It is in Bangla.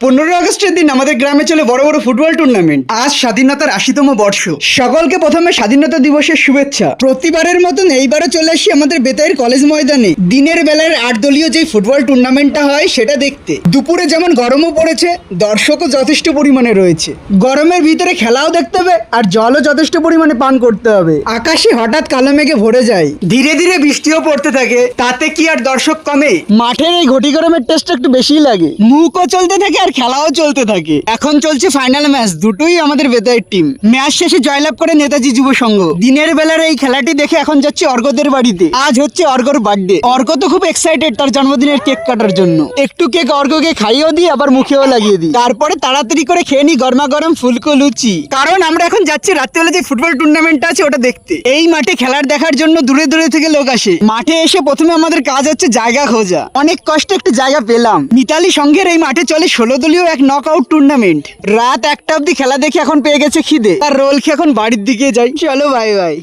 15 আগস্টের দিন আমাদের গ্রামে চলে বড় বড় ফুটবল টুর্নামেন্ট। আজ স্বাধীনতার 80তম বর্ষ। সকলকে প্রথমে স্বাধীনতা দিবসের শুভেচ্ছা। প্রতিবারের মতন এইবারও চলে আসি আমাদের বেতাইয়ের কলেজ ময়দানে দিনের বেলার 8 দলীয় যে ফুটবল টুর্নামেন্টটা হয় সেটা দেখতে। দুপুরে যেমন গরমও পড়েছে, দর্শকও যথেষ্ট পরিমাণে রয়েছে। গরমের ভিতরে খেলাও দেখতে হবে আর জলও যথেষ্ট পরিমাণে পান করতে হবে। আকাশে হঠাৎ কালো মেঘে ভরে যায়, ধীরে ধীরে বৃষ্টিও পড়তে থাকে। তাতে কি আর দর্শক কমে? মাঠের এই ঘটি গরমের টেস্ট একটু বেশিই লাগে। মুখও চলতে থাকে আর খেলাও চলতে থাকে। এখন চলছে ফাইনাল ম্যাচ, দুটোই আমাদের বেতায়ের টিম। ম্যাচ শেষে জয়লাভ করে নেতাজি যুব সংঘ। দিনের বেলার এই খেলাটি দেখে এখন যাচ্ছি অর্ঘদের বাড়িতে। আজ হচ্ছে অর্ঘর বার্থডে। অর্ঘ তো খুব এক্সাইটেড তার জন্মদিনের কেক কাটার জন্য। একটু কেক অর্ঘকে খাইয়েও দিই, আবার মুখেও লাগিয়ে দিই। তারপরে তাড়াতাড়ি করে খেয়ে নি গরমা গরম ফুলকো লুচি। কারণ আমরা এখন যাচ্ছি রাত্রিবেলা যে ফুটবল টুর্নামেন্টটা আছে ওটা দেখতে। এই মাঠে খেলার দেখার জন্য দূরে দূরে থেকে লোক আসে। মাঠে এসে প্রথমে আমাদের কাজ হচ্ছে জায়গা খোঁজা। অনেক কষ্টে একটু জায়গা পেলাম। মিতালি সংঘের এই মাঠে চলে 16 দলীয় এক নকআউট টুর্নামেন্ট। রাত 1টা অব্দি খেলা দেখে এখন পেয়ে গেছে খিদে। তার রোল খেয়ে এখন বাড়ির দিকে যাই। চলো বাই বাই।